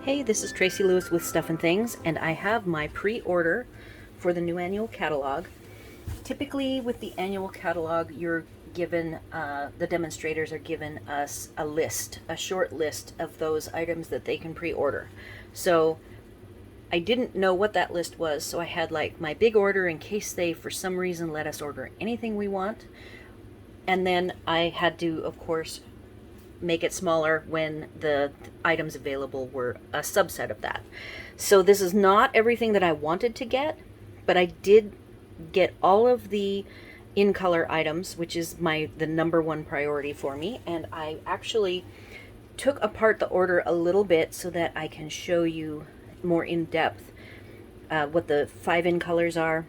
Hey, this is Tracy Lewis with Stuff and Things, and I have my pre-order for the new annual catalog. Typically with the annual catalog, you're given, the demonstrators are given us a list, a short list of those items that they can pre-order. So I didn't know what that list was, so I had like my big order in case they for some reason let us order anything we want. And then I had to, of course, make it smaller when the items available were a subset of that. So this is not everything that I wanted to get, but I did get all of the in color items, which is the number one priority for me. And I actually took apart the order a little bit so that I can show you more in depth what the 5 in colors are.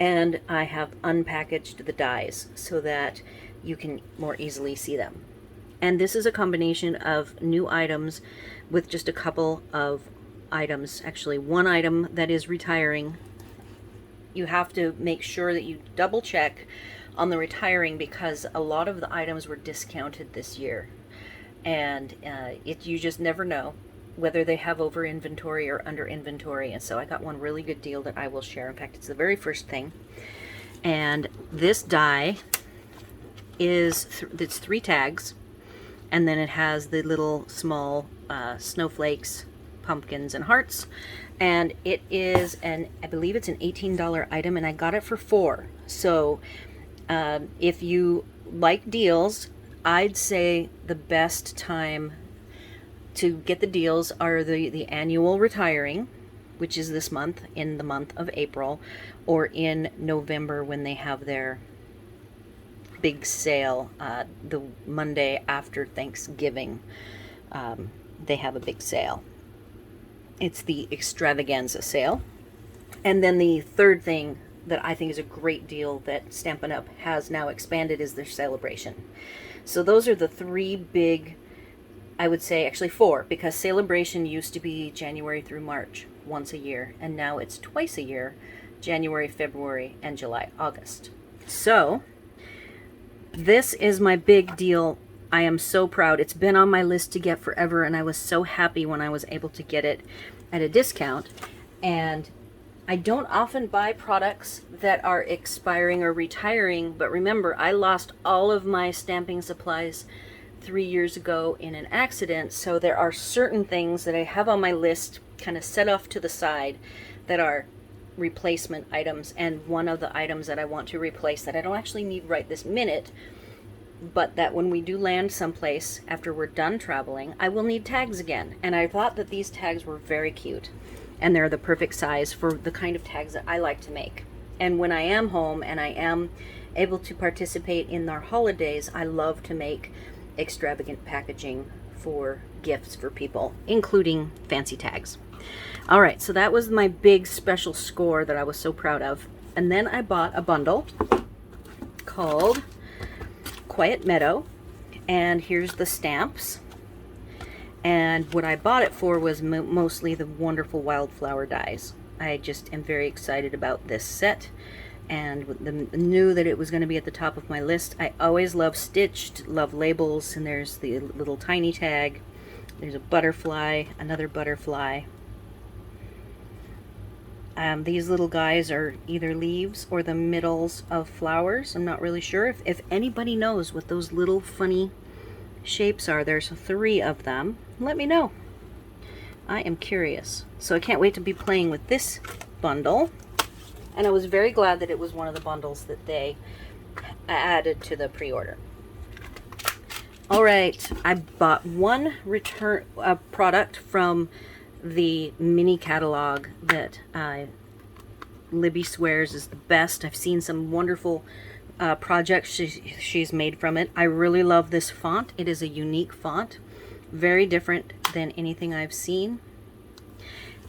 And I have unpackaged the dies so that you can more easily see them. And this is a combination of new items with just a couple of items, actually one item that is retiring. You have to make sure that you double check on the retiring because a lot of the items were discounted this year. And you just never know whether they have over inventory or under inventory. And so I got one really good deal that I will share. In fact, it's the very first thing. And this die is, it's 3 tags. And then it has the little small snowflakes, pumpkins, and hearts. And it is I believe it's an $18 item, and I got it for $4. So if you like deals, I'd say the best time to get the deals are the annual retiring, which is this month, in the month of April, or in November when they have their big sale, the Monday after Thanksgiving. They have a big sale. It's the extravaganza sale. And then the third thing that I think is a great deal that Stampin' Up has now expanded is their celebration. So those are the 3 big, I would say actually 4, because celebration used to be January through March once a year, and now it's twice a year, January, February, and July, August. So this is my big deal. I am so proud. It's been on my list to get forever, and I was so happy when I was able to get it at a discount. And I don't often buy products that are expiring or retiring, but remember, I lost all of my stamping supplies 3 years ago in an accident, so there are certain things that I have on my list kind of set off to the side that are replacement items. And one of the items that I want to replace that I don't actually need right this minute, but that when we do land someplace after we're done traveling, I will need tags again. And I thought that these tags were very cute, and they're the perfect size for the kind of tags that I like to make. And when I am home and I am able to participate in our holidays, I love to make extravagant packaging for gifts for people, including fancy tags. All right, so that was my big special score that I was so proud of. And then I bought a bundle called Quiet Meadow, and here's the stamps. And what I bought it for was mostly the wonderful wildflower dies. I just am very excited about this set, and knew that it was going to be at the top of my list. I always love stitched, love labels, and there's the little tiny tag. There's a butterfly, another butterfly. These little guys are either leaves or the middles of flowers. I'm not really sure. If anybody knows what those little funny shapes are, there's 3 of them. Let me know. I am curious. So I can't wait to be playing with this bundle. And I was very glad that it was one of the bundles that they added to the pre-order. All right, I bought one product from the mini catalog that Libby swears is the best. I've seen some wonderful projects she's made from it. I really love this font. It is a unique font, very different than anything I've seen.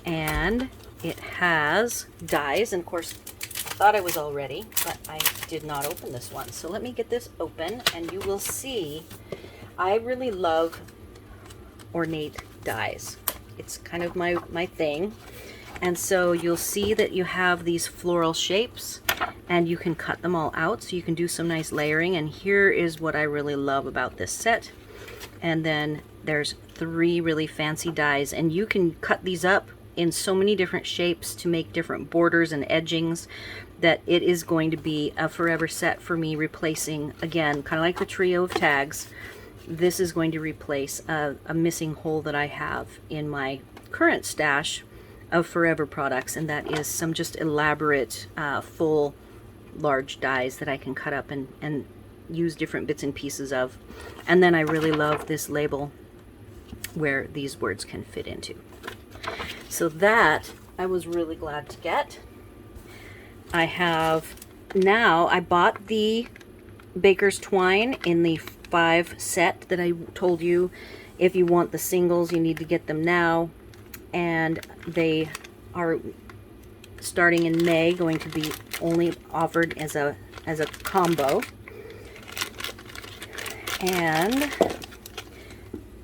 And it has dies, and of course thought I was all ready, but I did not open this one. So let me get this open and you will see I really love ornate dies. It's kind of my thing. And so you'll see that you have these floral shapes, and you can cut them all out so you can do some nice layering. And here is what I really love about this set. And then There's 3 really fancy dies, and you can cut these up in so many different shapes to make different borders and edgings that it is going to be a forever set for me, replacing, again, kind of like the trio of tags. This is going to replace a missing hole that I have in my current stash of forever products, and that is some just elaborate full large dies that I can cut up and use different bits and pieces of. And then I really love this label where these words can fit into. So that I was really glad to get. I have now, I bought the Baker's Twine in the 5 set that I told you. If you want the singles, you need to get them now. And they are, starting in May, going to be only offered as a combo. And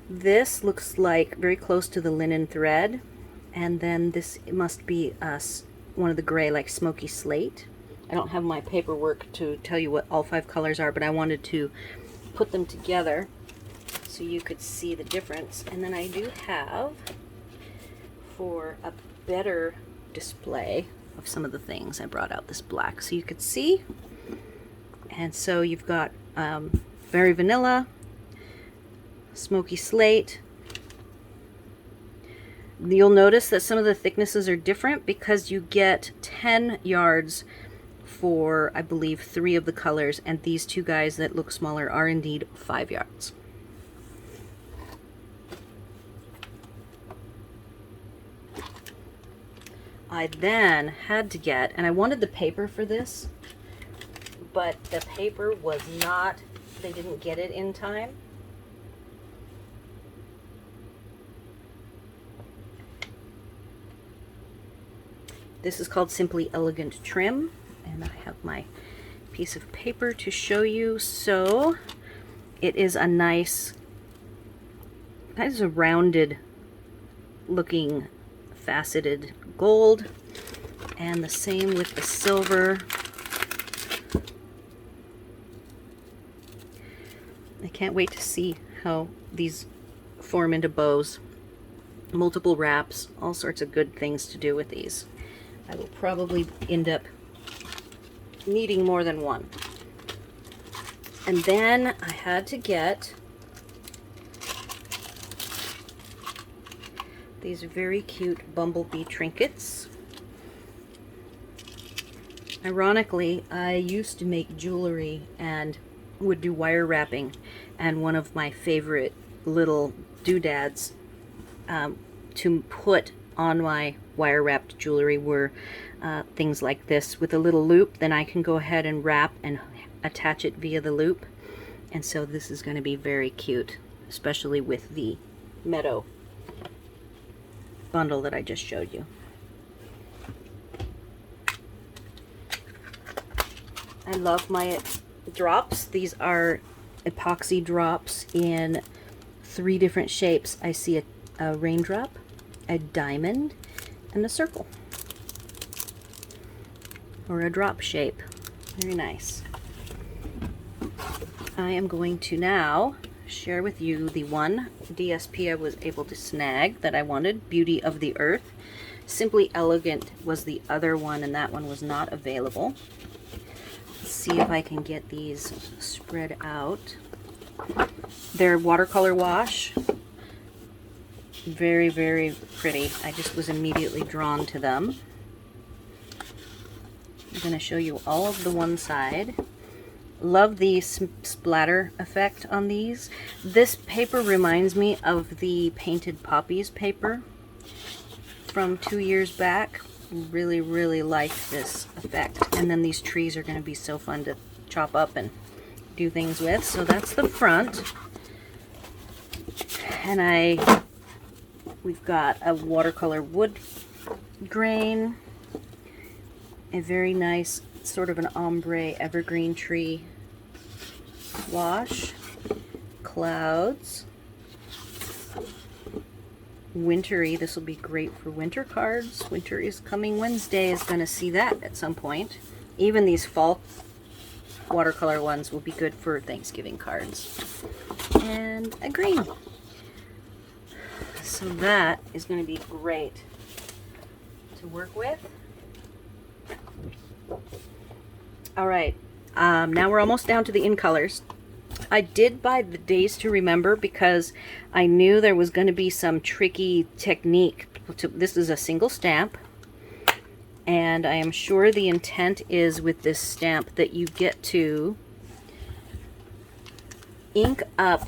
this looks like very close to the linen thread. And then this must be one of the gray, like smoky slate. I don't have my paperwork to tell you what all 5 colors are, but I wanted to put them together so you could see the difference. And then I do have, for a better display of some of the things, I brought out this black so you could see. And so you've got very vanilla, smoky slate. You'll notice that some of the thicknesses are different because you get 10 yards for, I believe, 3 of the colors, and these 2 guys that look smaller are indeed 5 yards. I then had to get, and I wanted the paper for this, but the paper was not, they didn't get it in time. This is called Simply Elegant Trim, and I have my piece of paper to show you. So it is a nice, kind of a rounded looking faceted gold, and the same with the silver. I can't wait to see how these form into bows. Multiple wraps, all sorts of good things to do with these. I will probably end up needing more than one. And then I had to get these very cute bumblebee trinkets. Ironically, I used to make jewelry and would do wire wrapping, and one of my favorite little doodads to put on my wire wrapped jewelry were things like this with a little loop. Then I can go ahead and wrap and attach it via the loop, and so this is going to be very cute, especially with the meadow bundle that I just showed you. I love my drops. These are epoxy drops in 3 different shapes. I see a raindrop, a diamond, and a circle, or a drop shape. Very nice. I am going to now share with you the one DSP I was able to snag that I wanted, Beauty of the Earth. Simply Elegant was the other one, and that one was not available. Let's see if I can get these spread out. They're watercolor wash. Very, very pretty. I just was immediately drawn to them. I'm going to show you all of the one side. Love the splatter effect on these. This paper reminds me of the Painted Poppies paper from 2 years back. Really, really like this effect. And then these trees are going to be so fun to chop up and do things with. So that's the front. And we've got a watercolor wood grain, a very nice sort of an ombre evergreen tree wash, clouds, wintry. This will be great for winter cards. Winter is coming. Wednesday is going to see that at some point. Even these fall watercolor ones will be good for Thanksgiving cards. And a green. So that is going to be great to work with. All right, now we're almost down to the in colors. I did buy the Days to Remember because I knew there was going to be some tricky technique. This is a single stamp, and I am sure the intent is with this stamp that you get to ink up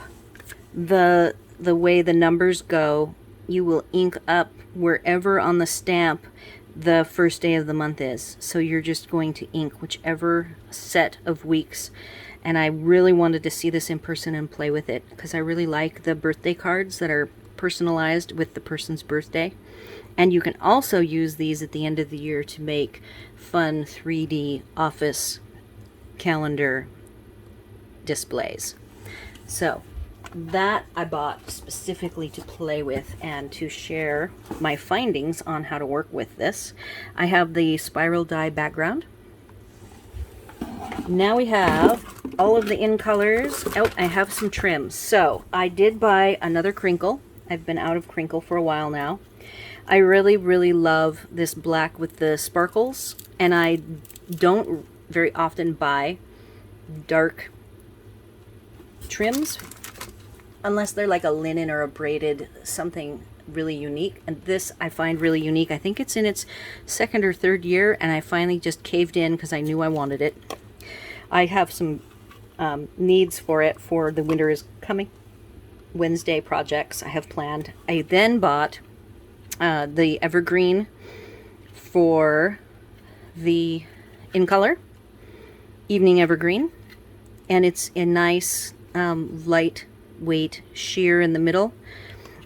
the way the numbers go. You will ink up wherever on the stamp the first day of the month is. So you're just going to ink whichever set of weeks. And I really wanted to see this in person and play with it because I really like the birthday cards that are personalized with the person's birthday. And you can also use these at the end of the year to make fun 3D office calendar displays. So that I bought specifically to play with and to share my findings on how to work with this. I have the spiral die background. Now we have all of the in colors. Oh, I have some trims. So I did buy another crinkle. I've been out of crinkle for a while now. I really, really love this black with the sparkles, and I don't very often buy dark trims unless they're like a linen or a braided something really unique. And this I find really unique. I think it's in its second or third year, and I finally just caved in because I knew I wanted it. I have some needs for it for the winter is coming. Wednesday projects I have planned. I then bought the evergreen for the in color evening evergreen, and it's a nice lightweight sheer in the middle.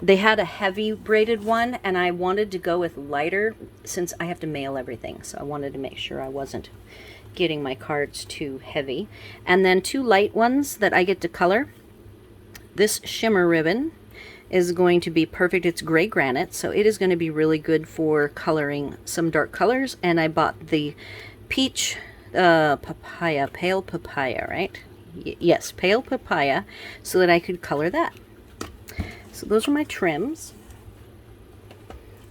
They had a heavy braided one, and I wanted to go with lighter since I have to mail everything, so I wanted to make sure I wasn't getting my cards too heavy. And then two light ones that I get to color. This shimmer ribbon is going to be perfect. It's gray granite, so it is going to be really good for coloring some dark colors. And I bought the peach papaya, pale papaya, right? Yes, pale papaya, so that I could color that. So those are my trims.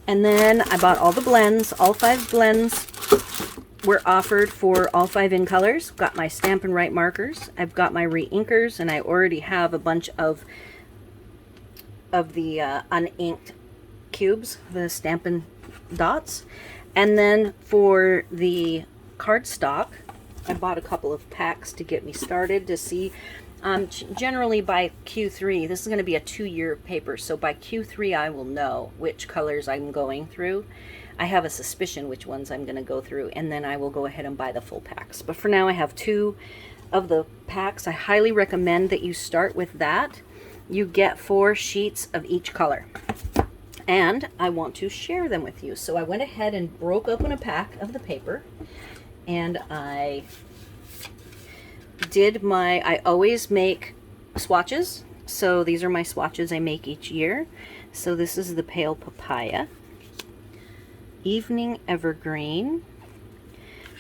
And then I bought all the blends. All 5 blends were offered for all 5 in colors. Got my Stampin' Write markers. I've got my re-inkers, and I already have a bunch of the uninked cubes, the Stampin' Dots. And then for the cardstock, I bought a couple of packs to get me started to see. Generally by Q3, this is going to be a 2-year paper, so by Q3 I will know which colors I'm going through. I have a suspicion which ones I'm going to go through, and then I will go ahead and buy the full packs. But for now I have 2 of the packs. I highly recommend that you start with that. You get 4 sheets of each color, and I want to share them with you. So I went ahead and broke open a pack of the paper, and I always make swatches. So these are my swatches I make each year. So this is the pale papaya, evening evergreen,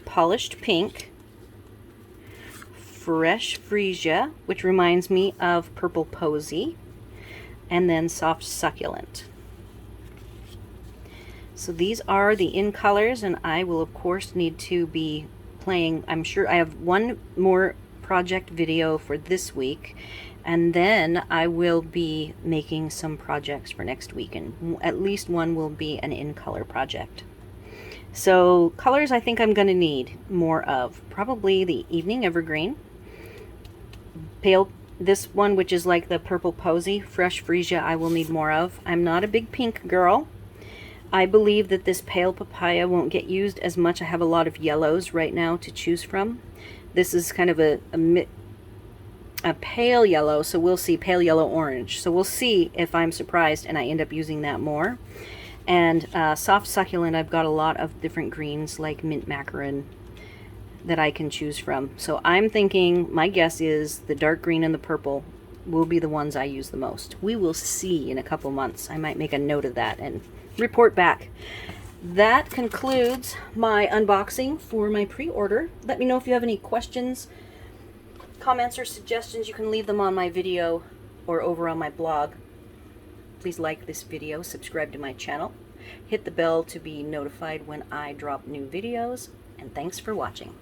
polished pink, fresh freesia, which reminds me of purple posy, and then soft succulent. So these are the in colors, and I will of course need to be playing. I'm sure I have one more project video for this week, and then I will be making some projects for next week, and at least one will be an in color project. So colors I think I'm going to need more of, probably the evening evergreen, pale, this one which is like the purple posy, fresh freesia, I will need more of. I'm not a big pink girl. I believe that this pale papaya won't get used as much. I have a lot of yellows right now to choose from. This is kind of a pale yellow, so we'll see, pale yellow orange. So we'll see if I'm surprised and I end up using that more. And soft succulent, I've got a lot of different greens like mint macaron that I can choose from. So I'm thinking, my guess is the dark green and the purple will be the ones I use the most. We will see in a couple months. I might make a note of that and report back. That concludes my unboxing for my pre-order. Let me know if you have any questions, comments, or suggestions. You can leave them on my video or over on my blog. Please like this video, subscribe to my channel, hit the bell to be notified when I drop new videos, and thanks for watching.